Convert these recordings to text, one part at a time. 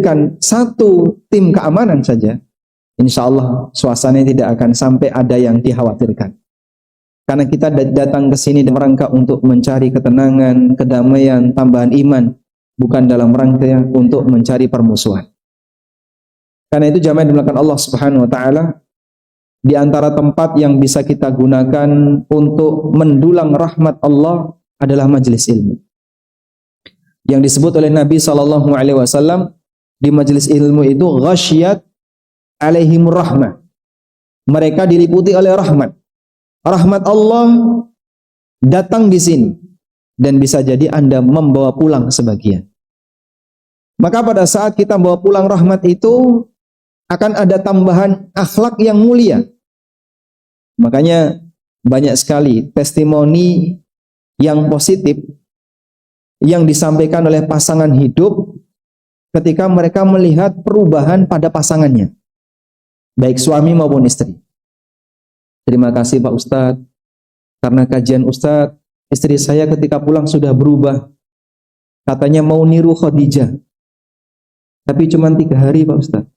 hadirkan satu tim keamanan saja, insya Allah suasananya tidak akan sampai ada yang dikhawatirkan. Karena kita datang ke sini dalam rangka untuk mencari ketenangan, kedamaian, tambahan iman, bukan dalam rangka untuk mencari permusuhan. Karena itu jamaah dimulakan Allah Subhanahu wa taala, di antara tempat yang bisa kita gunakan untuk mendulang rahmat Allah adalah majelis ilmu. Yang disebut oleh Nabi sallallahu alaihi wasallam, di majelis ilmu itu ghasyiyat alaihimur rahmah. Mereka diliputi oleh rahmat. Rahmat Allah datang di sini dan bisa jadi Anda membawa pulang sebagian. Maka pada saat kita bawa pulang rahmat itu akan ada tambahan akhlak yang mulia. Makanya banyak sekali testimoni yang positif yang disampaikan oleh pasangan hidup ketika mereka melihat perubahan pada pasangannya, baik suami maupun istri. Terima kasih Pak Ustadz, karena kajian Ustadz, istri saya ketika pulang sudah berubah. Katanya mau niru Khadijah, tapi cuma 3 hari Pak Ustadz.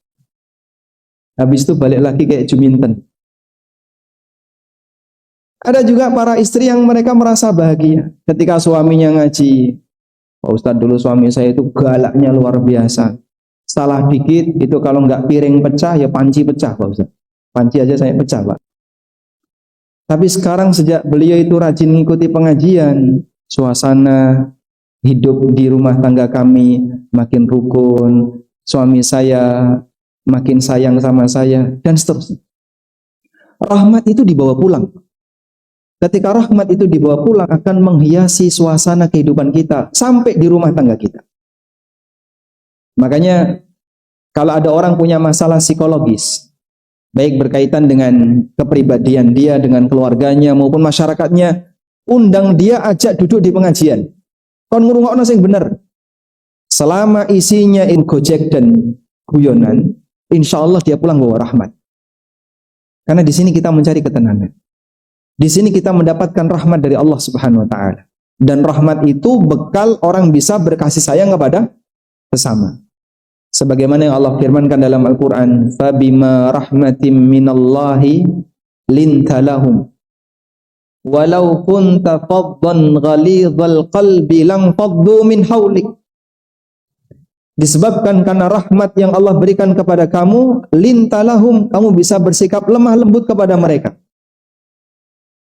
Habis itu balik lagi kayak Juminten. Ada juga para istri yang mereka merasa bahagia ketika suaminya ngaji. Pak Ustadz, dulu suami saya itu galaknya luar biasa. Salah dikit itu kalau nggak piring pecah ya panci pecah Pak Ustadz. Panci aja saya pecah Pak. Tapi sekarang sejak beliau itu rajin mengikuti pengajian, suasana hidup di rumah tangga kami makin rukun, suami saya makin sayang sama saya, dan seterusnya. Rahmat itu dibawa pulang. Ketika rahmat itu dibawa pulang akan menghiasi suasana kehidupan kita sampai di rumah tangga kita. Makanya kalau ada orang punya masalah psikologis, baik berkaitan dengan kepribadian dia, dengan keluarganya maupun masyarakatnya, undang dia, ajak duduk di pengajian. Kon ngrungokno sing bener. Selama isinya gojek dan guyonan, insya Allah dia pulang bawa rahmat. Karena di sini kita mencari ketenangan. Di sini kita mendapatkan rahmat dari Allah Subhanahu wa taala. Dan rahmat itu bekal orang bisa berkasih sayang kepada sesama. Sebagaimana yang Allah firmankan dalam Al-Qur'an, "Fabima rahmatim minallahi linta lahum. Walau kunta faddan ghalidhal qalbi lang faddu min haulik." Disebabkan karena rahmat yang Allah berikan kepada kamu, linta lahum, kamu bisa bersikap lemah lembut kepada mereka.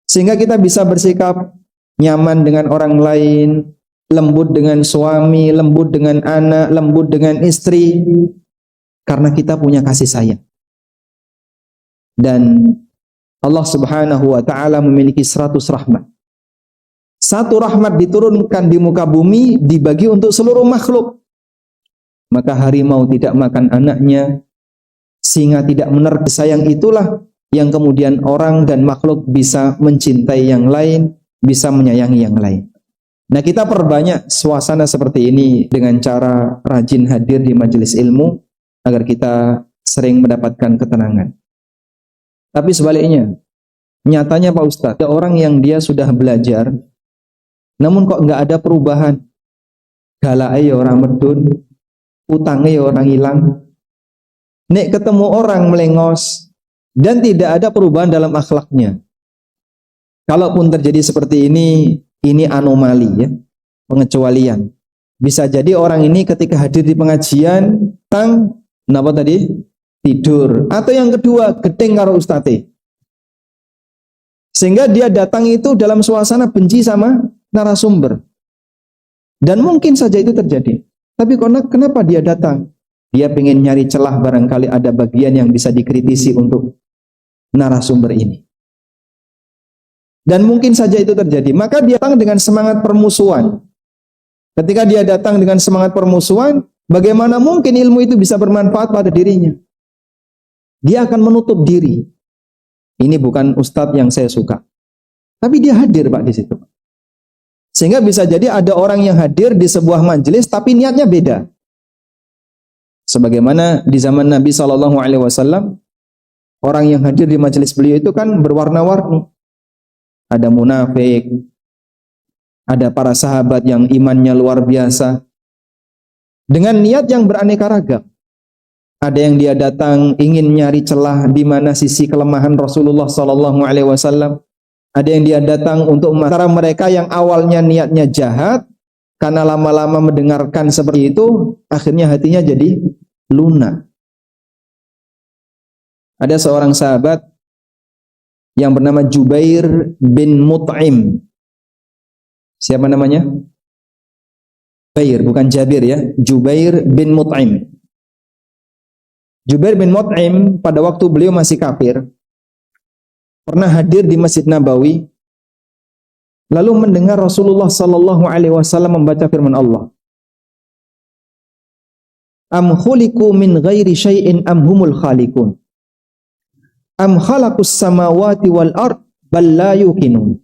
Sehingga kita bisa bersikap nyaman dengan orang lain, lembut dengan suami, lembut dengan anak, lembut dengan istri, karena kita punya kasih sayang. Dan Allah Subhanahu wa taala memiliki 100 rahmat. Satu rahmat diturunkan di muka bumi dibagi untuk seluruh makhluk. Maka harimau tidak makan anaknya, singa tidak menerka sayang, itulah yang kemudian orang dan makhluk bisa mencintai yang lain, bisa menyayangi yang lain. Nah, kita perbanyak suasana seperti ini dengan cara rajin hadir di majelis ilmu agar kita sering mendapatkan ketenangan. Tapi sebaliknya, nyatanya Pak Ustadz, ada orang yang dia sudah belajar, namun kok nggak ada perubahan. Galaknya ya orang medun, utangnya ya orang hilang. Nek ketemu orang melengos dan tidak ada perubahan dalam akhlaknya. Kalaupun terjadi seperti ini anomali ya, pengecualian. Bisa jadi orang ini ketika hadir di pengajian, kenapa tadi? Tidur. Atau yang kedua, gedeng karo ustate. Sehingga dia datang itu dalam suasana benci sama narasumber. Dan mungkin saja itu terjadi. Tapi kenapa dia datang? Dia pengen nyari celah, barangkali ada bagian yang bisa dikritisi untuk narasumber ini. Dan mungkin saja itu terjadi. Maka dia datang dengan semangat permusuhan. Ketika dia datang dengan semangat permusuhan, bagaimana mungkin ilmu itu bisa bermanfaat pada dirinya? Dia akan menutup diri. Ini bukan ustadz yang saya suka. Tapi dia hadir Pak di situ. Sehingga bisa jadi ada orang yang hadir di sebuah majelis tapi niatnya beda. Sebagaimana di zaman Nabi SAW, orang yang hadir di majelis beliau itu kan berwarna-warni. Ada munafik, ada para sahabat yang imannya luar biasa. dengan niat yang beraneka ragam. Ada yang dia datang ingin nyari celah di mana sisi kelemahan Rasulullah sallallahu alaihi wasallam. Ada yang dia datang untuk antara mereka yang awalnya niatnya jahat, karena lama-lama mendengarkan seperti itu, akhirnya hatinya jadi lunak. Ada seorang sahabat yang bernama Jubair bin Mut'im. Siapa namanya? Jubair, bukan Jabir ya. Jubair bin Mut'im. Jubair bin Mut'im pada waktu beliau masih kafir, pernah hadir di Masjid Nabawi, lalu mendengar Rasulullah sallallahu alaihi wasallam membaca firman Allah. Am khuliqu min ghairi syai'in am humul khaliqun. Am khalaqus samawati wal ard bal la yuqinun.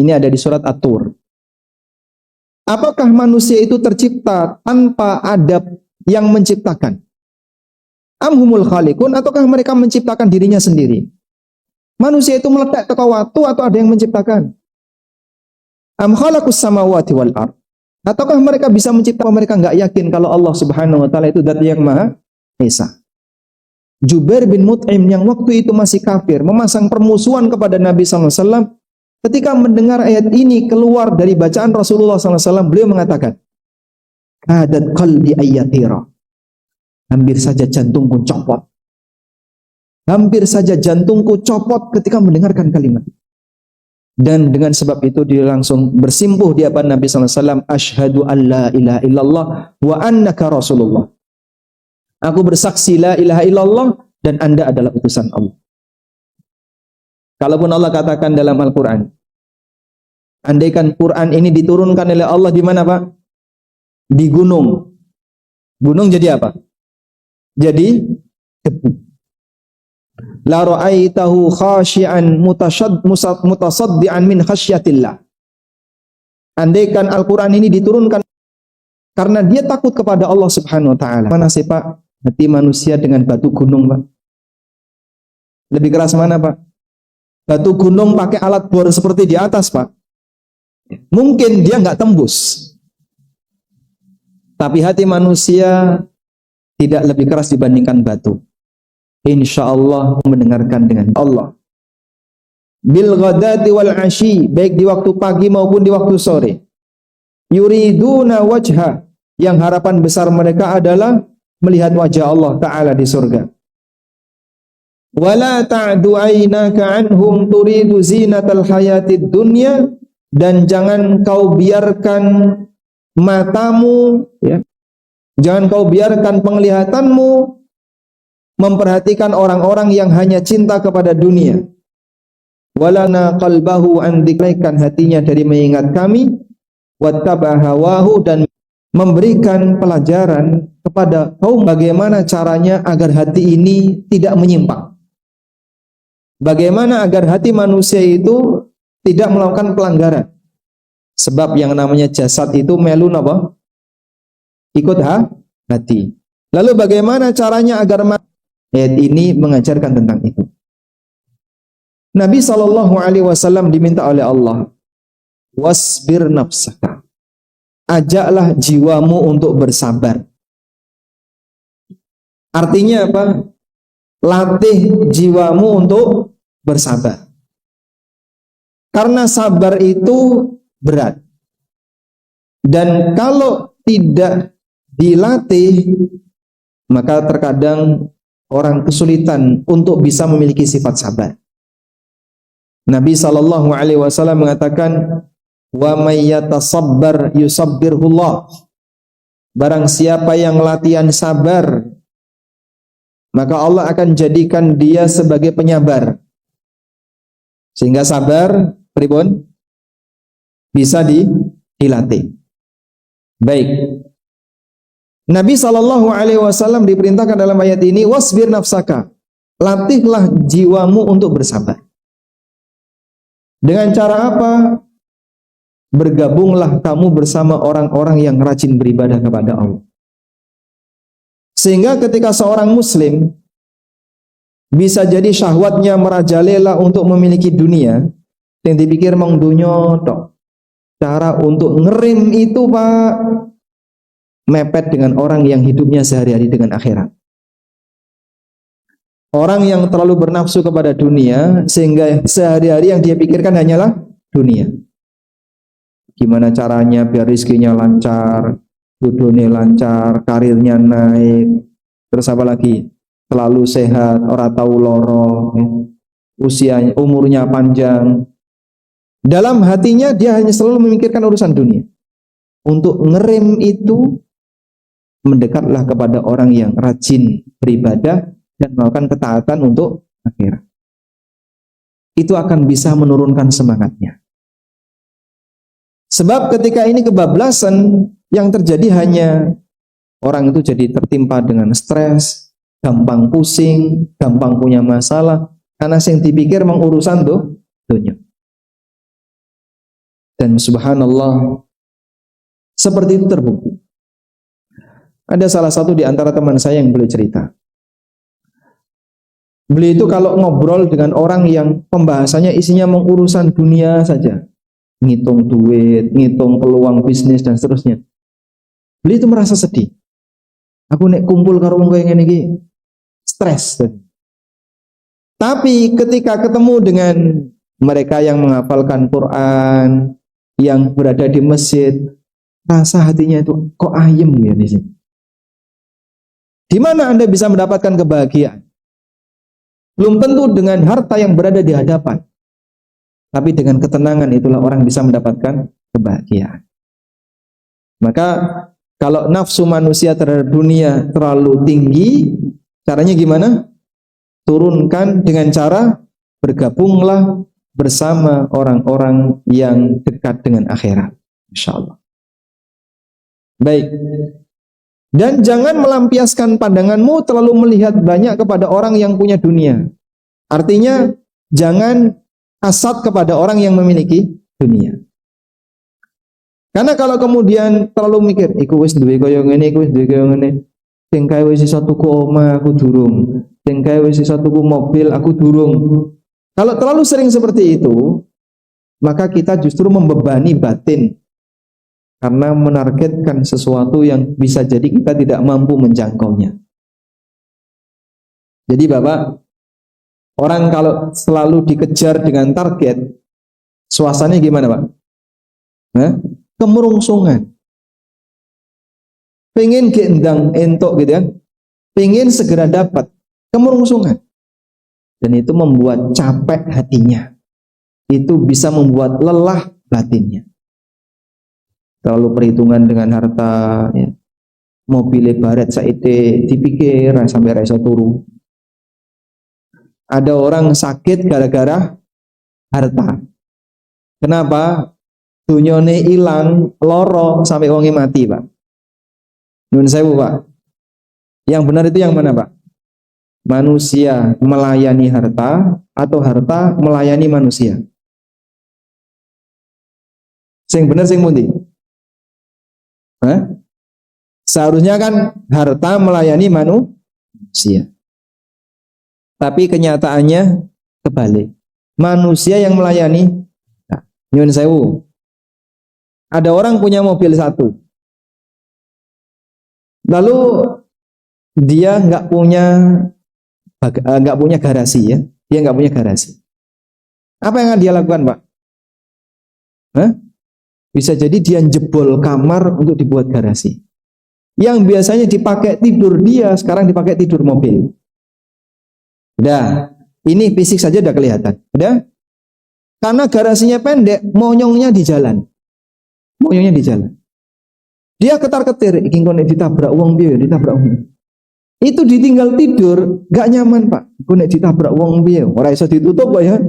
Ini ada di surat At-Tur. Apakah manusia itu tercipta tanpa ada yang menciptakan? Am humul khaliqun, ataukah mereka menciptakan dirinya sendiri? Manusia itu meletak ke waktu atau ada yang menciptakan? Am khalaqus samawati wal ard. Ataukah mereka bisa menciptakan? Mereka enggak yakin kalau Allah Subhanahu wa taala itu zat yang Maha Esa. Jubair bin Mut'im yang waktu itu masih kafir, memasang permusuhan kepada Nabi sallallahu alaihi wasallam, ketika mendengar ayat ini keluar dari bacaan Rasulullah sallallahu alaihi wasallam, beliau mengatakan, "Kadat qalbi ayyatira." Hampir saja jantungku copot. Hampir saja jantungku copot ketika mendengarkan kalimat. Dan dengan sebab itu dia langsung bersimpuh di hadapan Nabi sallallahu alaihi wasallam, "Asyhadu an la ilaha illallah wa annaka rasulullah." Aku bersaksi la ilaha illallah dan Anda adalah utusan Allah. Kalaupun Allah katakan dalam Al-Qur'an, andaikan Quran ini diturunkan oleh Allah di mana, Pak? Di gunung. Gunung jadi apa? Jadi debu. La ra'aitahu khashi'an mutasaddian min khasyatillah. Andaikan Al-Qur'an ini diturunkan karena dia takut kepada Allah Subhanahu wa taala. Mana sih, Pak, hati manusia dengan batu gunung, Pak? Lebih keras mana, Pak? Batu gunung pakai alat bor seperti di atas, Pak. Mungkin dia nggak tembus. Tapi hati manusia tidak lebih keras dibandingkan batu. Insya Allah mendengarkan dengan Allah. Bil ghadati wal ashi, baik di waktu pagi maupun di waktu sore. Yuriduna wajha, yang harapan besar mereka adalah melihat wajah Allah Ta'ala di surga. Wala ta'du aynaka anhum turidu zinatal hayatid dunya, dan jangan kau biarkan matamu, ya, jangan kau biarkan penglihatanmu memperhatikan orang-orang yang hanya cinta kepada dunia. Walana qalbahu an dzikraikan hatinya dari mengingat kami, wattaba hawahu, dan memberikan pelajaran kepada kaum bagaimana caranya agar hati ini tidak menyimpang. Bagaimana agar hati manusia itu tidak melakukan pelanggaran. Sebab yang namanya jasad itu melun apa? Ikut hati. Lalu bagaimana caranya agar ayat ini mengajarkan tentang itu. Nabi sallallahu alaihi wasallam diminta oleh Allah, wasbir nafsaka. Ajaklah jiwamu untuk bersabar. Artinya apa? Latih jiwamu untuk bersabar. Karena sabar itu berat. Dan kalau tidak dilatih, maka terkadang orang kesulitan untuk bisa memiliki sifat sabar. Nabi sallallahu alaihi wasallam mengatakan, wa may yatasabbar yusabbirhullah. Barang siapa yang latihan sabar, maka Allah akan jadikan dia sebagai penyabar. Sehingga sabar pripun bisa dilatih. Baik. Nabi sallallahu alaihi wasallam diperintahkan dalam ayat ini, wasbir nafsaka. Latihlah jiwamu untuk bersabar. Dengan cara apa? Bergabunglah kamu bersama orang-orang yang rajin beribadah kepada Allah. Sehingga ketika seorang muslim bisa jadi syahwatnya merajalela untuk memiliki dunia, yang dipikir mong dunyo tok. Cara untuk ngerim itu, Pak, mepet dengan orang yang hidupnya sehari-hari dengan akhirat. Orang yang terlalu bernafsu kepada dunia sehingga sehari-hari yang dia pikirkan hanyalah dunia. Gimana caranya biar rezekinya lancar, jodohnya lancar, karirnya naik, terus apa lagi? Selalu sehat, ora tahu loro, usianya, umurnya panjang. Dalam hatinya dia hanya selalu memikirkan urusan dunia. Untuk ngerem itu, mendekatlah kepada orang yang rajin beribadah dan melakukan ketaatan untuk akhirat. Itu akan bisa menurunkan semangatnya. Sebab ketika ini kebablasan, yang terjadi hanya orang itu jadi tertimpa dengan stres, gampang pusing, gampang punya masalah, karena yang dipikir mengurusan tuh dunia. Dan subhanallah, seperti itu terbukti. Ada salah satu di antara teman saya yang boleh cerita. Beliau itu kalau ngobrol dengan orang yang pembahasannya isinya mengurusan dunia saja, ngitung duit, ngitung peluang bisnis dan seterusnya, beliau itu merasa sedih. Aku nek kumpul karo wong kaya ngene iki stres. Tapi ketika ketemu dengan mereka yang menghafalkan Quran, yang berada di masjid, rasa hatinya itu kok ayem ya di sini. Di mana Anda bisa mendapatkan kebahagiaan? Belum tentu dengan harta yang berada di hadapan. Tapi dengan ketenangan itulah orang bisa mendapatkan kebahagiaan. Maka kalau nafsu manusia terhadap dunia terlalu tinggi, caranya gimana? Turunkan dengan cara bergabunglah bersama orang-orang yang dekat dengan akhirat. Insyaallah. Baik. Dan jangan melampiaskan pandanganmu terlalu melihat banyak kepada orang yang punya dunia. Artinya, jangan hasad kepada orang yang memiliki dunia. Karena kalau kemudian terlalu mikir, iku wis duwe kaya ngene, iku wis duwe kaya ngene, sing kae wis iso tuku omah aku durung, sing kae wis iso tuku mobil aku durung. Kalau terlalu sering seperti itu, maka kita justru membebani batin. Karena menargetkan sesuatu yang bisa jadi kita tidak mampu menjangkaunya. Jadi Bapak, orang kalau selalu dikejar dengan target, suasananya gimana Pak? Kemerungsungan. Pengen gendang entok gitu kan? Pengen segera dapat, kemerungsungan. Dan itu membuat capek hatinya. Itu bisa membuat lelah batinnya. Terlalu perhitungan dengan harta, ya. Mobil baret saite dipikir sampai rasa turu. Ada orang sakit gara-gara harta. Kenapa? Dunyone ilang, loro sampai wonge mati, Pak. Nyun sewu, Pak. Yang benar itu yang mana, Pak? Manusia melayani harta atau harta melayani manusia? Sing benar sing pundi? Seharusnya kan harta melayani manusia. Tapi kenyataannya kebalik. Manusia yang melayani. Nah, nyun sewu. Ada orang punya mobil satu. Lalu dia nggak punya garasi ya. Dia nggak punya garasi. Apa yang akan dia lakukan, Pak? Bisa jadi dia jebol kamar untuk dibuat garasi. Yang biasanya dipakai tidur dia, sekarang dipakai tidur mobil. Udah, ini fisik saja udah kelihatan. Udah? Karena garasinya pendek, monyongnya di jalan. Monyongnya di jalan. Dia ketar-ketir, iki kok nek ditabrak wong piye, ditabrak wong. Itu ditinggal tidur, gak nyaman, Pak. Kok nek ditabrak wong piye, ora iso ditutup kok ya.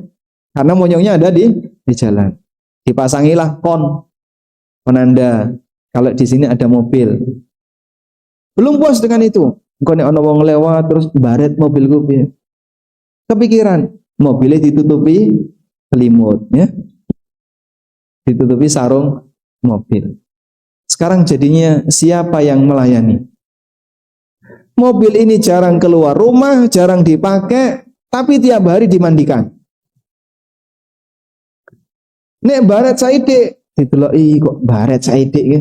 Karena monyongnya ada di jalan. Dipasangilah penanda kalau di sini ada mobil. Belum puas dengan itu, kok nek ana wong lewat terus baret mobilku piye. Kepikiran, mobilnya ditutupi selimut ya. Ditutupi sarung mobil. Sekarang jadinya siapa yang melayani? Mobil ini jarang keluar rumah, jarang dipakai, tapi tiap hari dimandikan. Nek baret saithik diteloki kok baret saithik ya.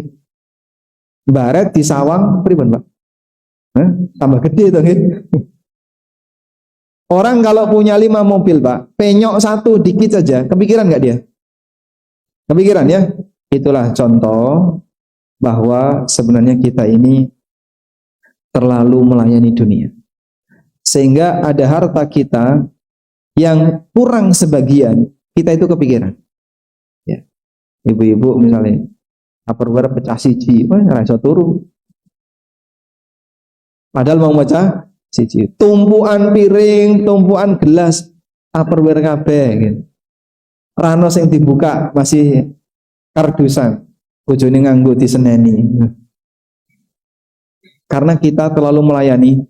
Baret di sawang pripun, Pak? Hah? Tambah gede to nggih. Orang kalau punya 5 mobil, Pak, penyok satu dikit saja, kepikiran nggak dia? Kepikiran ya? Itulah contoh bahwa sebenarnya kita ini terlalu melayani dunia. Sehingga ada harta kita yang kurang sebagian, kita itu kepikiran. Ya. Ibu-ibu misalnya, Tupperware pecah siji, wah rasa turu. Padahal mau pecah siji. Tumpuan piring, tumpuan gelas, Tupperware kabeh gitu. Rano sing dibuka masih kardusan. Bojone nganggo diseneni. Karena kita terlalu melayani.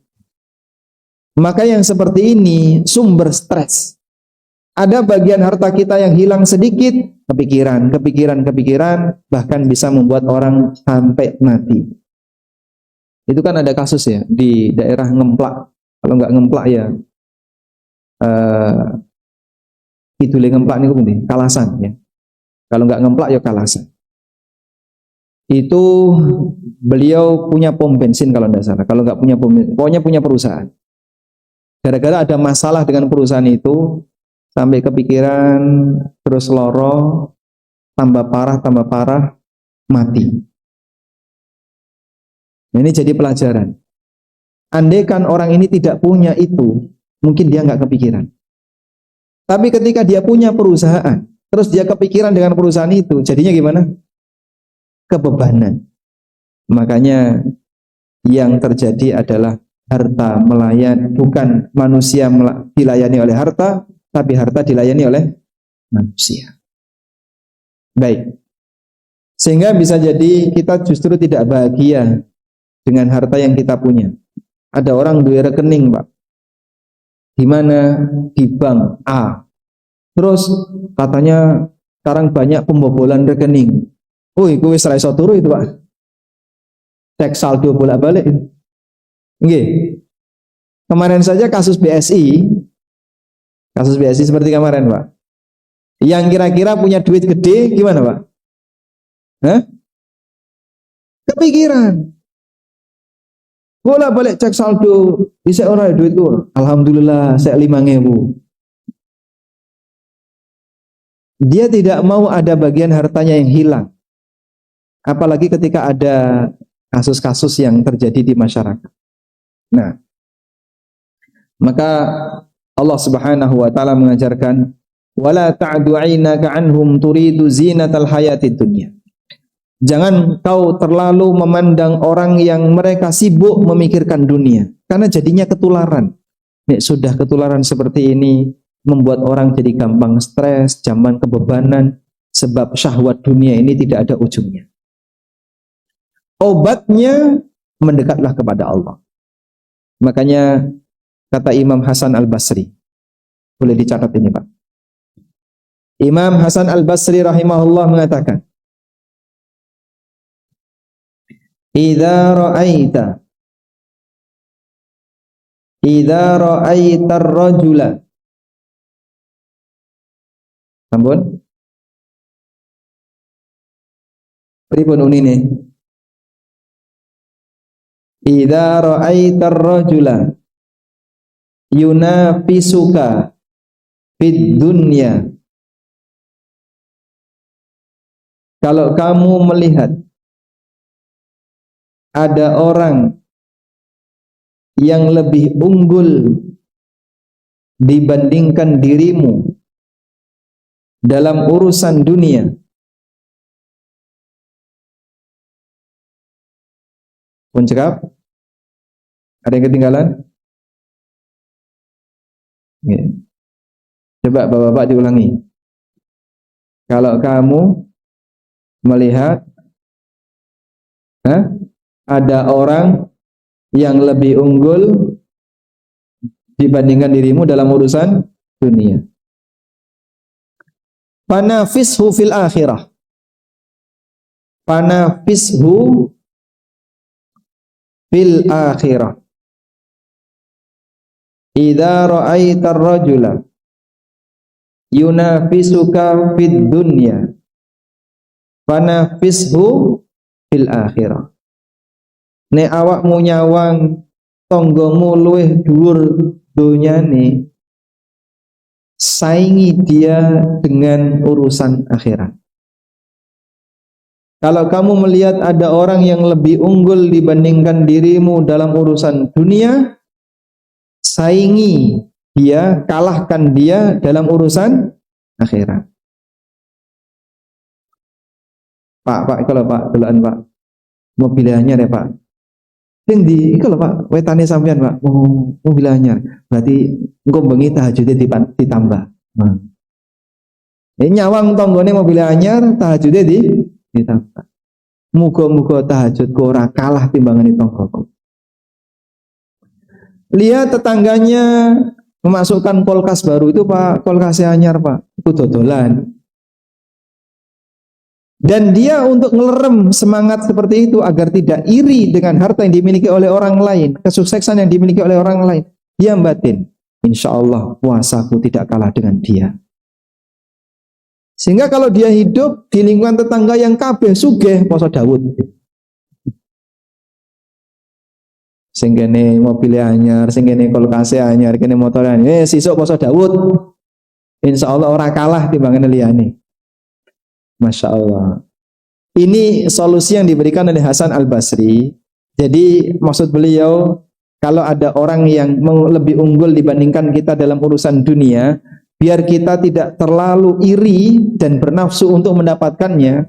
Maka yang seperti ini sumber stres. Ada bagian harta kita yang hilang sedikit, kepikiran, bahkan bisa membuat orang sampai mati. Itu kan ada kasus ya di daerah Ngemplak. Kalau nggak Ngemplak ya Kidul Ngemplak niku pundi? Kalasan ya. Kalau nggak Ngemplak ya Kalasan. Itu beliau punya pom bensin kalau tidak salah. Kalau nggak punya pom bensin, pokoknya punya perusahaan. Gara-gara ada masalah dengan perusahaan itu, sampai kepikiran, terus loro, tambah parah, mati. Nah, ini jadi pelajaran. Andaikan orang ini tidak punya itu, mungkin dia nggak kepikiran. Tapi ketika dia punya perusahaan, terus dia kepikiran dengan perusahaan itu, jadinya gimana? Kebebanan. Makanya yang terjadi adalah harta melayani, bukan manusia dilayani oleh harta, tapi harta dilayani oleh manusia. Baik. Sehingga bisa jadi kita justru tidak bahagia dengan harta yang kita punya. Ada orang duwe rekening, Pak. Di mana? Di bank A. Terus katanya sekarang banyak pembobolan rekening. Iku wis ra iso turu itu, Pak. Cek saldo bolak-balik. Nggih. Kemarin saja kasus BSI seperti kemarin, Pak. Yang kira-kira punya duit gede gimana, Pak? Hah? Kepikiran. Bolak-balik cek saldo, bisa ora duitku. Alhamdulillah, saya 5.000. Dia tidak mau ada bagian hartanya yang hilang. Apalagi ketika ada kasus-kasus yang terjadi di masyarakat. Nah, maka Allah Subhanahu wa taala mengajarkan wala ta'du 'ainaka 'anhum turidu zinatal hayatid dunya. Jangan kau terlalu memandang orang yang mereka sibuk memikirkan dunia, karena jadinya ketularan. Nek sudah ketularan seperti ini membuat orang jadi gampang stres, zaman kebebanan, sebab syahwat dunia ini tidak ada ujungnya. Obatnya mendekatlah kepada Allah. Makanya kata Imam Hasan Al-Basri, boleh dicatat ini, Pak. Imam Hasan Al-Basri rahimahullah mengatakan, Idza ra'aita ar-rajula. Sampun? Pripun unine? Idza ra'aita ar-rajula yunafisuka fid dunya. Kalau kamu melihat ada orang yang lebih unggul dibandingkan dirimu dalam urusan dunia, pun cekap, ada yang ketinggalan? Ya. Coba bapak-bapak diulangi. Kalau kamu melihat ada orang yang lebih unggul dibandingkan dirimu dalam urusan dunia, panafishu fil akhirah. Panafishu fil akhirah. Idza ra'aita ar-rajula yunafisuka fid dunya, panafishu fil akhirah. nek awakmu nyawang tanggamu luwih dhuwur donyane, saingi dia dengan urusan akhirat. Kalau kamu melihat ada orang yang lebih unggul dibandingkan dirimu dalam urusan dunia, saingi dia, kalahkan dia dalam urusan akhirat. Pak, kalau Pak, delokan Pak, mobil anyar ya Pak. Sing di iku lho Pak, wetane sampean Pak. Oh, mobil anyar. Berarti engko bengi tahajudnya ditambah. Nah. Nyawang tanggane mobil anyar, tahajudnya ditambah. Muga-muga tahajudku ora kalah timbangane tanggaku. Lihat tetangganya memasukkan kulkas baru itu Pak, kulkasnya anyar Pak. Itu dodolan. Dan dia untuk ngelerem semangat seperti itu agar tidak iri dengan harta yang dimiliki oleh orang lain, kesuksesan yang dimiliki oleh orang lain, dia batin, insya Allah puasaku tidak kalah dengan dia. Sehingga kalau dia hidup di lingkungan tetangga yang kabeh sugih, poso Daud. Singgene mobilnya anyar, singgene kulkasnya anyar, kene motornya anyar, sisuk poso Daud. Insya Allah orang kalah timbangane liyane. Masya Allah. Ini solusi yang diberikan oleh Hasan Al-Basri. Jadi maksud beliau, kalau ada orang yang lebih unggul dibandingkan kita dalam urusan dunia, biar kita tidak terlalu iri dan bernafsu untuk mendapatkannya,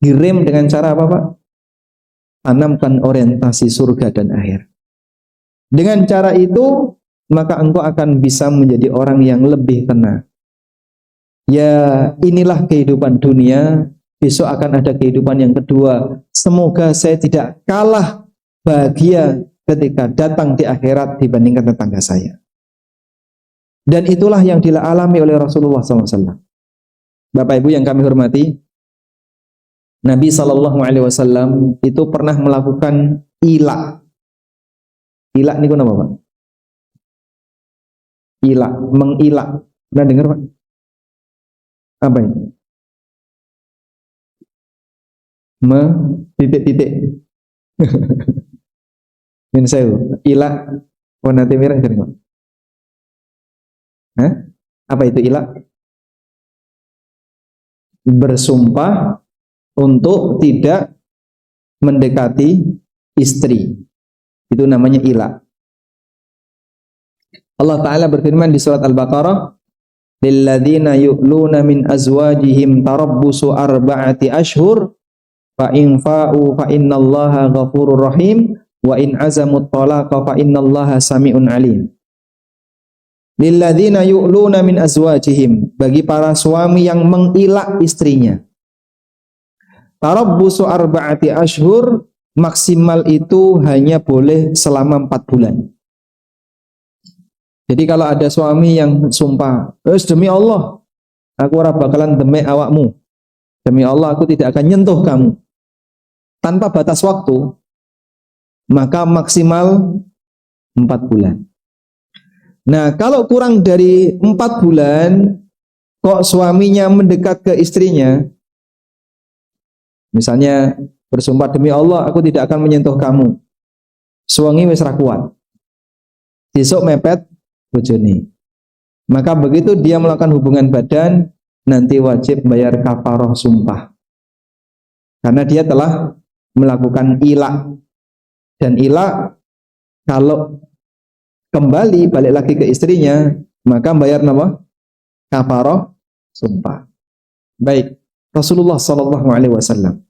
direm dengan cara apa Pak? Tanamkan orientasi surga dan akhir. Dengan cara itu, maka engkau akan bisa menjadi orang yang lebih tenang. Ya, inilah kehidupan dunia, besok akan ada kehidupan yang kedua. Semoga saya tidak kalah bahagia ketika datang di akhirat dibandingkan tetangga saya. Dan itulah yang dialami oleh Rasulullah SAW. Bapak Ibu yang kami hormati, Nabi SAW itu pernah melakukan ilak. Ilak ini apa Pak? Ilak, mengilak. Pernah dengar Pak? Apa ini? Titik-titik. Ini saya ilak warna merah kan? Hah? Apa itu ilak? Bersumpah untuk tidak mendekati istri. Itu namanya ilak. Allah Ta'ala berfirman di surat Al-Baqarah, lilladzina yu'luna min azwajihim tarabbusu arba'ati ashhur fa in fa'u fa innallaha ghafurur rahim wa in azamut talaqa fa innallaha sami'un alim. Lilladzina yu'luna min azwajihim, bagi para suami yang mengilak istrinya. Tarabbusu arba'ati ashhur, maksimal itu hanya boleh selama 4 bulan. Jadi kalau ada suami yang sumpah, demi Allah, aku ora bakalan demek awakmu. Demi Allah, aku tidak akan nyentuh kamu. Tanpa batas waktu, maka maksimal 4 bulan. Nah, kalau kurang dari 4 bulan, kok suaminya mendekat ke istrinya, misalnya bersumpah demi Allah, aku tidak akan menyentuh kamu. Suami wis ra kuat. Besok mepet bojone. Maka begitu dia melakukan hubungan badan, nanti wajib bayar kafarah sumpah. Karena dia telah melakukan ilak. Dan ilak kalau kembali balik lagi ke istrinya, maka bayar apa? Kafarah sumpah. Baik, Rasulullah SAW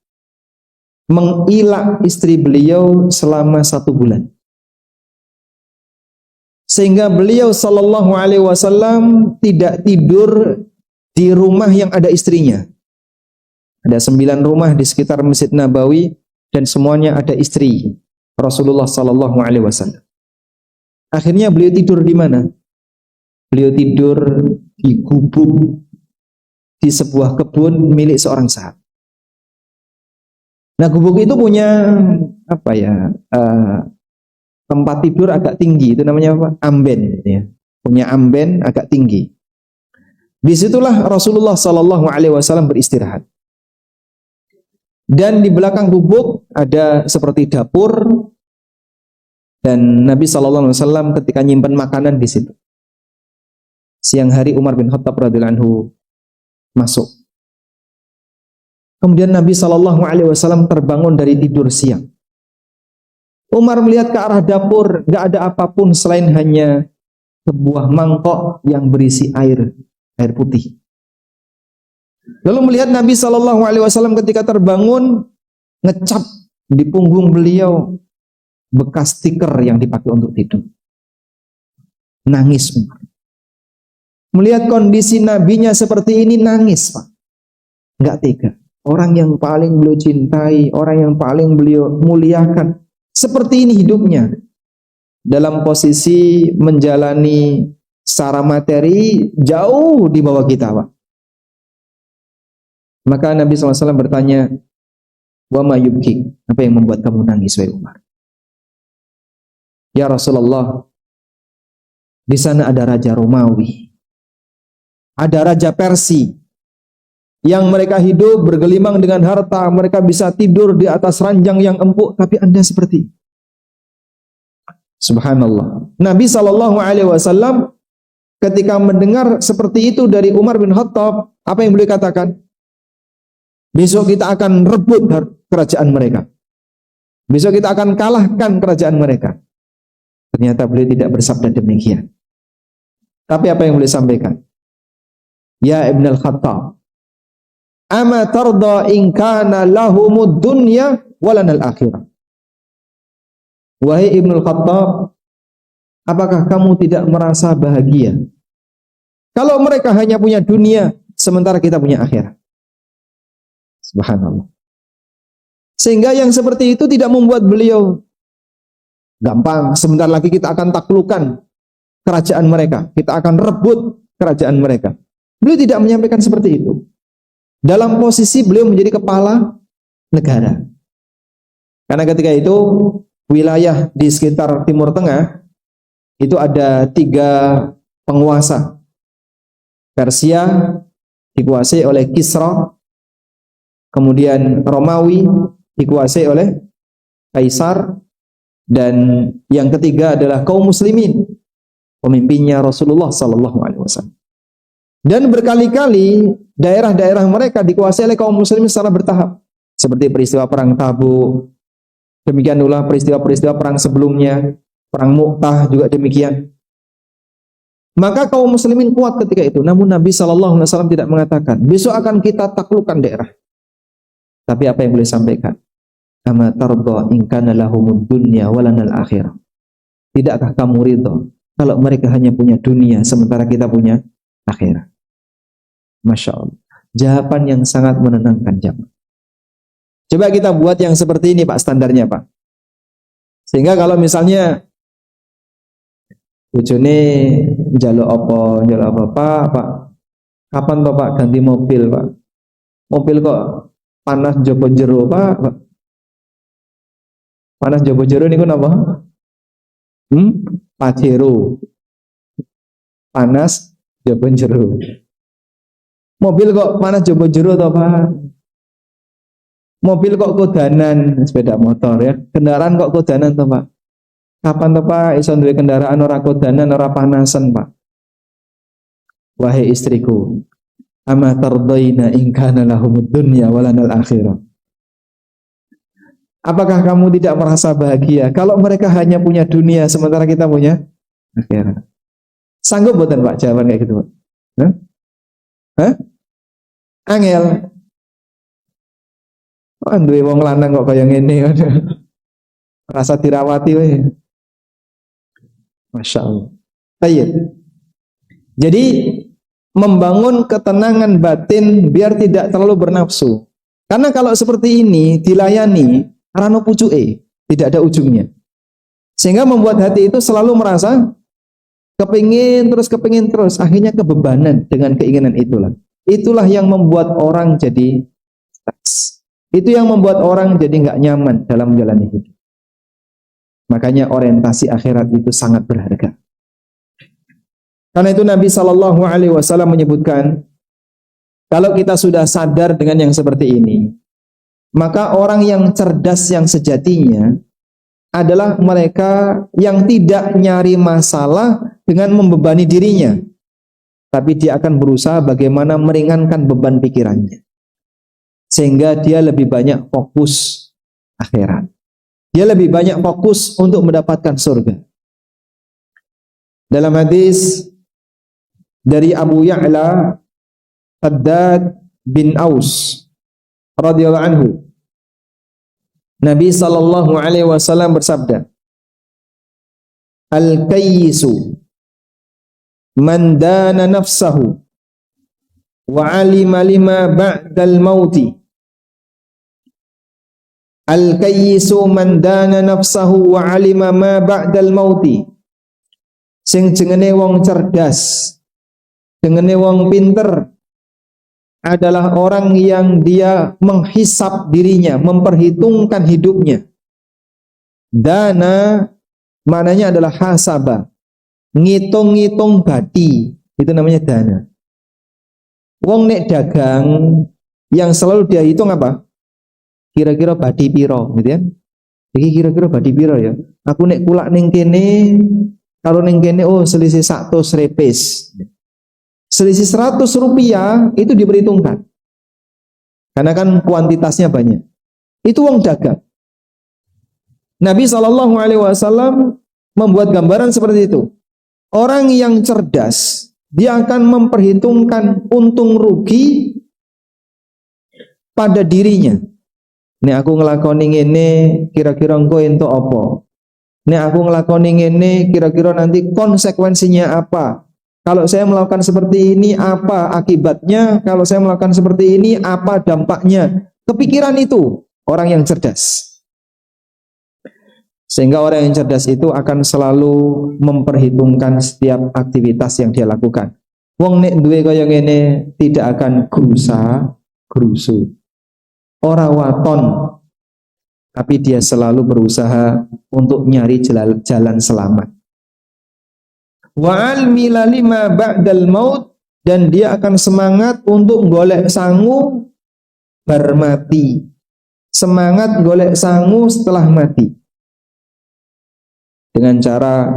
mengilak istri beliau selama 1 bulan. Sehingga beliau sallallahu alaihi wasallam tidak tidur di rumah yang ada istrinya. Ada 9 rumah di sekitar Masjid Nabawi dan semuanya ada istri Rasulullah sallallahu alaihi wasallam. Akhirnya beliau tidur di mana? Beliau tidur di gubuk di sebuah kebun milik seorang sahabat. Nah, gubuk itu punya apa ya? Tempat tidur agak tinggi, itu namanya apa? Amben, ya. Punya amben agak tinggi. Disitulah Rasulullah SAW beristirahat. Dan di belakang gubuk ada seperti dapur, dan Nabi SAW ketika nyimpen makanan di situ. Siang hari Umar bin Khattab radhiyallahu anhu masuk. Kemudian Nabi SAW terbangun dari tidur siang. Umar melihat ke arah dapur, gak ada apapun selain hanya sebuah mangkok yang berisi air putih. Lalu melihat Nabi SAW ketika terbangun, ngecap di punggung beliau bekas stiker yang dipakai untuk tidur. Nangis Umar. Melihat kondisi nabinya seperti ini, nangis Pak. Nggak tega. Orang yang paling beliau cintai, orang yang paling beliau muliakan, seperti ini hidupnya. Dalam posisi menjalani secara materi jauh di bawah kita Pak. Maka Nabi SAW bertanya, wa ma yubki, apa yang membuat kamu nangis wahai Umar? Ya Rasulullah, di sana ada Raja Romawi, ada Raja Persia, yang mereka hidup bergelimang dengan harta, mereka bisa tidur di atas ranjang yang empuk, tapi Anda seperti Subhanallah. Nabi SAW ketika mendengar seperti itu dari Umar bin Khattab, apa yang beliau katakan? Besok kita akan rebut kerajaan mereka. Besok kita akan kalahkan kerajaan mereka. Ternyata beliau tidak bersabda demikian. Tapi apa yang beliau sampaikan? Ya Ibn al-Khattab, ama tarda in kana lahumud dunya walanal akhirah. Wahai Ibn al-Khattab, apakah kamu tidak merasa bahagia kalau mereka hanya punya dunia sementara kita punya akhirat? Subhanallah. Sehingga yang seperti itu tidak membuat beliau gampang, sebentar lagi kita akan taklukkan kerajaan mereka, kita akan rebut kerajaan mereka. Beliau tidak menyampaikan seperti itu. Dalam posisi beliau menjadi kepala negara. Karena ketika itu wilayah di sekitar Timur Tengah itu ada 3 penguasa. Persia dikuasai oleh Kisra, kemudian Romawi dikuasai oleh Kaisar, dan yang ketiga adalah kaum muslimin, pemimpinnya Rasulullah SAW. Dan berkali-kali daerah-daerah mereka dikuasai oleh kaum muslimin secara bertahap, seperti peristiwa perang Tabuk, demikian pula peristiwa-peristiwa perang sebelumnya, perang Mu'tah juga demikian. Maka kaum muslimin kuat ketika itu. Namun Nabi SAW tidak mengatakan besok akan kita taklukkan daerah. Tapi apa yang boleh sampaikan? Ama tarda in kana lahumud dunya walanal akhirah. Tidakkah kamu ridho kalau mereka hanya punya dunia sementara kita punya akhirat? Masya Allah. Jawaban yang sangat menenangkan jamaah. Coba kita buat yang seperti ini Pak, standarnya Pak. Sehingga kalau misalnya bojone njaluk apa Pak, kapan toh Pak ganti mobil Pak? Mobil kok panas jopo jero Pak. Panas jopo jero niku napa? Pajero. Panas jopo jero. Mobil kok panas jopo jero toh Pak? Mobil kok kodanan, sepeda motor ya. Kendaraan kok kodanan toh Pak? Kapan toh Pak iso duwe kendaraan ora kodanan, ora panasan Pak? Wahai istriku, ama tardaina in kana lahumud dunya walanal akhirah. Apakah kamu tidak merasa bahagia kalau mereka hanya punya dunia sementara kita punya akhirat? Sanggup mboten Pak jawaban kayak gitu Pak? Hah? Angel. Oh, duwe wong lanang kok kaya ngene. Rasa dirawati wae. Masya Allah. Baik. Jadi membangun ketenangan batin biar tidak terlalu bernafsu. Karena kalau seperti ini dilayani rano pucuke, tidak ada ujungnya. Sehingga membuat hati itu selalu merasa kepingin terus, akhirnya kebebanan dengan keinginan itulah. Itulah yang membuat orang jadi stres. Itu yang membuat orang jadi nggak nyaman dalam menjalani hidup. Makanya orientasi akhirat itu sangat berharga. Karena itu Nabi SAW menyebutkan, kalau kita sudah sadar dengan yang seperti ini, Maka orang yang cerdas yang sejatinya adalah mereka yang tidak nyari masalah dengan membebani dirinya, tapi dia akan berusaha bagaimana meringankan beban pikirannya, sehingga dia lebih banyak fokus akhirat. Dia lebih banyak fokus untuk mendapatkan surga. Dalam hadis dari Abu Ya'la Haddad bin Aus radhiyallahu anhu, Nabi sallallahu alaihi wasallam bersabda, "Al-kayyisu man dana nafsahu wa alima lima ba'dal mauti." Al-kayyisu man dana nafsahu wa alima ma ba'dal mauti. Sing jenenge wong cerdas, jenenge wong pinter adalah orang yang dia menghisap dirinya, memperhitungkan hidupnya. Dana maknanya adalah hasaba, ngitung-ngitung bati, itu namanya dana. Wong nek dagang yang selalu dia hitung apa? Kira-kira bati piro, gitu ya. Iki kira-kira bati piro ya. Aku nek kulak ning kene, kalau ning kene oh selisih 100 repes. Selisih 100 rupiah itu diperhitungkan. Karena kan kuantitasnya banyak. Itu wong dagang. Nabi SAW membuat gambaran seperti itu. Orang yang cerdas, dia akan memperhitungkan untung rugi pada dirinya. Nek aku ngelakoni ngene, kira-kira engko entuk apa? Nek aku ngelakoni ngene, kira-kira nanti konsekuensinya apa? Kalau saya melakukan seperti ini, apa akibatnya? Kalau saya melakukan seperti ini, apa dampaknya? Kepikiran itu orang yang cerdas. Sehingga orang yang cerdas itu akan selalu memperhitungkan setiap aktivitas yang dia lakukan. Wong nek duwe kaya ngene tidak akan gerusa-gerusu. Ora waton. Tapi dia selalu berusaha untuk nyari jalan selamat. Wa almila lima ba'dal maut, dan dia akan semangat untuk golek sangu bar mati. Semangat golek sangu setelah mati. Dengan cara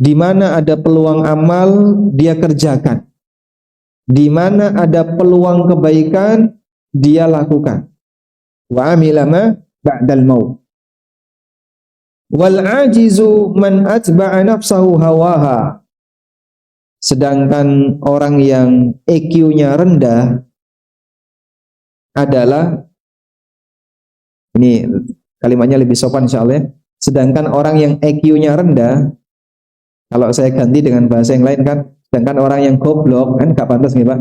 di mana ada peluang amal dia kerjakan. Di mana ada peluang kebaikan dia lakukan. Wa amila ma ba'dal maut. Wal ajizu man atba'a nafsahu hawaha. Sedangkan orang yang EQ-nya rendah adalah, ini kalimatnya lebih sopan insyaallah ya. Sedangkan orang yang EQ-nya rendah, kalau saya ganti dengan bahasa yang lain kan, sedangkan orang yang goblok kan gak pantas nih Pak.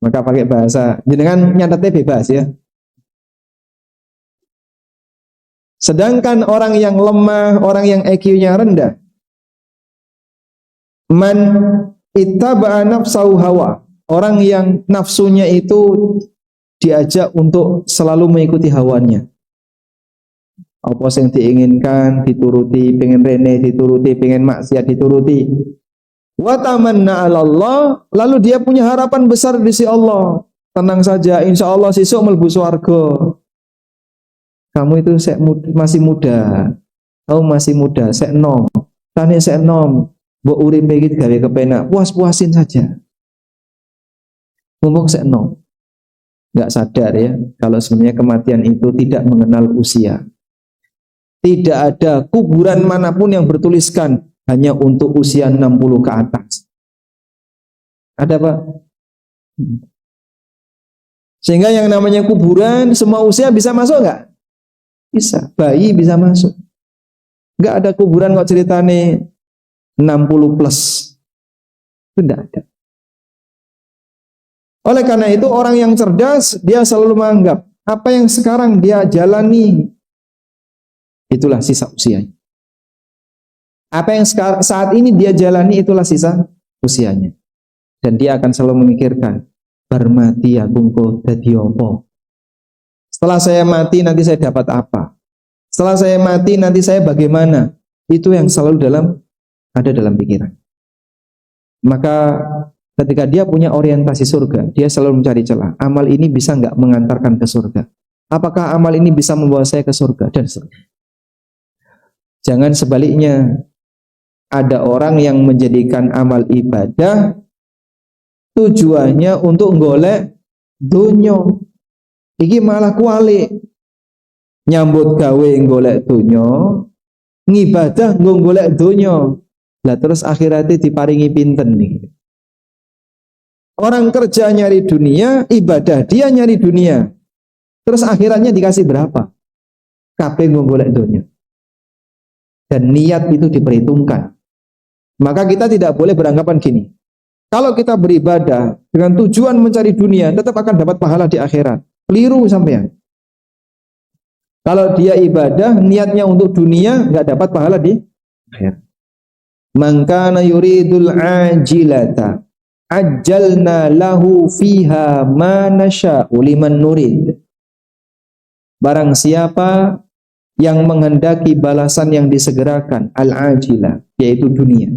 Maka pakai bahasa jenengan nyatetnya bebas ya. Sedangkan orang yang lemah, orang yang EQ-nya rendah, man ittaba'a nafsahu hawa, orang yang nafsunya itu diajak untuk selalu mengikuti hawanya. Apa yang diinginkan dituruti, pengen rene dituruti, pengen maksiat dituruti. Wa tamanna 'ala Allah, lalu dia punya harapan besar di sisi Allah. Tenang saja, insya Allah sesuk mlebu swarga. Kamu itu masih muda. Kamu masih muda, sek nom. Tane sek nom. Mbok uripe iki gawe kepenak, puas-puasin saja. Mumpung sek nom. Enggak sadar ya, kalau sebenarnya kematian itu tidak mengenal usia. Tidak ada kuburan manapun yang bertuliskan hanya untuk usia 60 ke atas. Ada Pak? Sehingga yang namanya kuburan semua usia bisa masuk enggak? Bisa, bayi bisa masuk. Enggak ada kuburan kok ceritane 60 plus. Itu enggak ada. Oleh karena itu orang yang cerdas dia selalu menganggap apa yang sekarang dia jalani itulah sisa usianya. Apa yang saat ini dia jalani itulah sisa usianya. Dan dia akan selalu memikirkan, bar mati aku engko dadi apa? Setelah saya mati nanti saya dapat apa? Setelah saya mati nanti saya bagaimana? Itu yang selalu ada dalam pikiran. Maka ketika dia punya orientasi surga, dia selalu mencari celah. Amal ini bisa nggak mengantarkan ke surga? Apakah amal ini bisa membawa saya ke surga? Dan seterusnya. Jangan sebaliknya. Ada orang yang menjadikan amal ibadah tujuannya untuk golek dunyo. Iki malah kualik. Nyambut gawe golek dunyo, ngibadah golek dunyo. Lah terus akhiratnya diparingi pinten nih. Orang kerja nyari dunia, ibadah dia nyari dunia. Terus akhiratnya dikasih berapa? Kabeh golek dunyo. Dan niat itu diperhitungkan. Maka kita tidak boleh beranggapan gini. Kalau kita beribadah dengan tujuan mencari dunia, tetap akan dapat pahala di akhirat. Keliru sampean. Kalau dia ibadah, niatnya untuk dunia, nggak dapat pahala di akhirat. Man kana yuridul ajilata ajjalna lahu fiha ma nasya'u liman nurid. Barang siapa yang menghendaki balasan yang disegerakan, al-ajilah, yaitu dunia,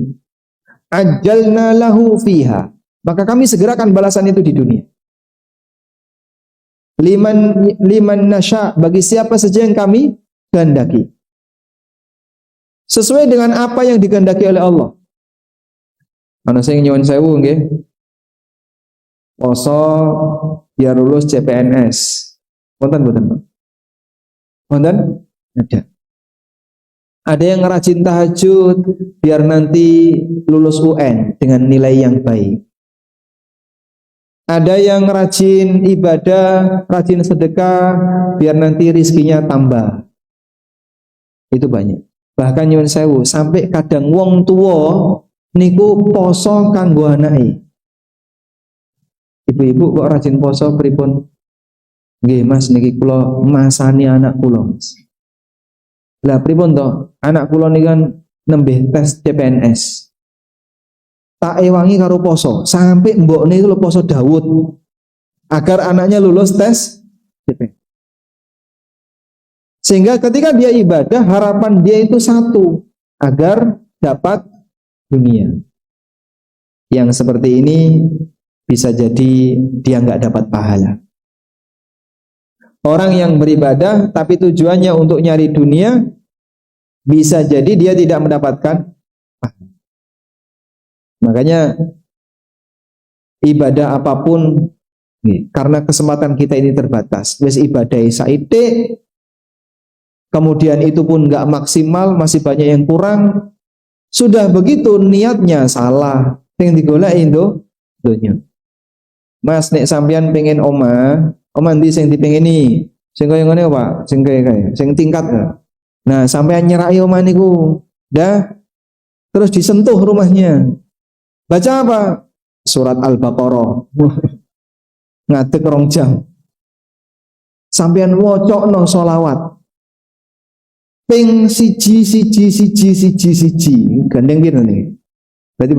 ajjalna lahu fiha, maka kami segerakan balasan itu di dunia. Liman nasya, bagi siapa saja yang kami kehendaki, sesuai dengan apa yang dikehendaki oleh Allah. Ana sing nyuwun sewu nggih, poso biar lulus CPNS. Wonten mboten? Wonten? Ada yang rajin tahajud biar nanti lulus UN dengan nilai yang baik. Ada yang rajin ibadah, rajin sedekah biar nanti rizkinya tambah. Itu banyak. Bahkan nyuwun sewu, sampai kadang wong tua niku poso kanggo anake. Ibu-ibu kok rajin poso pripun? Nggih Mas, niki kula masani anak kula. Lah pripun to? Anak kula niki kan nembe tes CPNS. Tak ewangi karo poso, sampai mbokne itu poso Daud agar anaknya lulus tes CPNS. Sehingga ketika dia ibadah, harapan dia itu satu, agar dapat dunia. Yang seperti ini bisa jadi dia nggak dapat pahala. Orang yang beribadah tapi tujuannya untuk nyari dunia, bisa jadi dia tidak mendapatkan pahala. Makanya ibadah apapun, karena kesempatan kita ini terbatas, wis ibadah saite, kemudian itu pun nggak maksimal, masih banyak yang kurang. Sudah begitu niatnya salah, yang digoleki dunia. Mas, nek sampean pengen omah ndi sing dipengeni? Sing kaya ngene Pak, sing kaya sing tingkat. Nah, sampean nyerai omah niku, dah terus disentuh rumahnya. Baca apa? Surat Al-Baqarah. Ngadeg 2 jam. Sampean wocokno sholawat. Ping siji. Gandeng piro nih? Berarti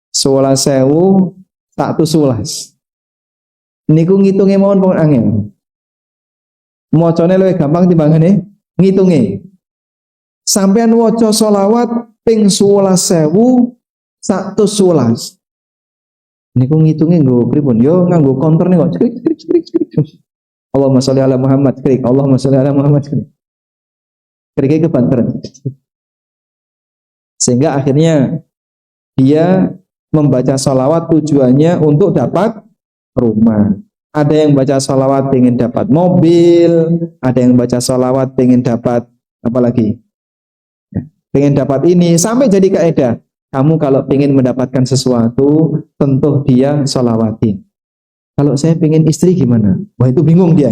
11.000 tak 11. Niku ngitunge mawon pun angel. Mocone luwih gampang timbangane ngitunge. Sampean waca sholawat ping 11.000 sak 11. Niku ngitunge nggo pripun? Yo nganggo counter nih kok. Cekrik. Allahumma sholli ala Muhammad, krik. Allahumma sholli ala Muhammad, krik. Kriknya kebanteran. Sehingga akhirnya dia membaca sholawat tujuannya untuk dapat rumah. Ada yang baca sholawat pengen dapat mobil, ada yang baca sholawat pengen dapat apa lagi? Pengen dapat ini, sampai jadi kaidah. Kamu kalau pengen mendapatkan sesuatu, tentu dia sholawatin. Kalau saya pengen istri gimana? Wah, itu bingung dia.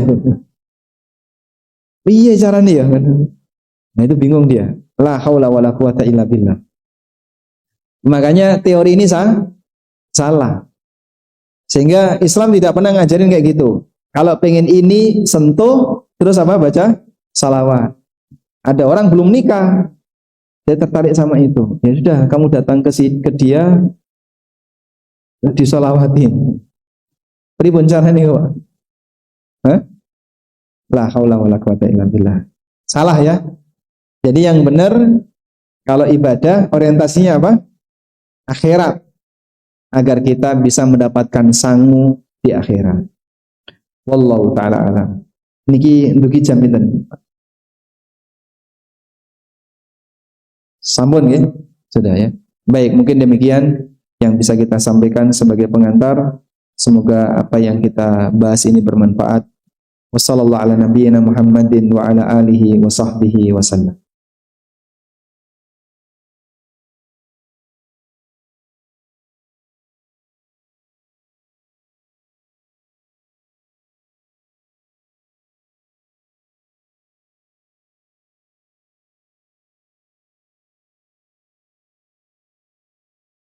Iya caranya ya. Nah, itu bingung dia. La haula wala quwata illa billah. Makanya teori ini salah. Sehingga Islam tidak pernah ngajarin kayak gitu. Kalau pengen ini sentuh, terus apa? Baca salawat. Ada orang belum nikah, dia tertarik sama itu. Ya sudah, kamu datang ke dia, disolawatin. Pripun carane kok? Hah? La haula wala quwata illa billah. Salah ya. Jadi yang benar kalau ibadah orientasinya apa? akhirat agar kita bisa mendapatkan sangu di akhirat. Wallahu taala alam. Niki dugi jam pinten? Sampun ya? Sudah ya. Baik, mungkin demikian yang bisa kita sampaikan sebagai pengantar. Semoga apa yang kita bahas ini bermanfaat. Wassallallahu ala nabiyyina Muhammadin wa ala alihi wa sahbihi wasallam.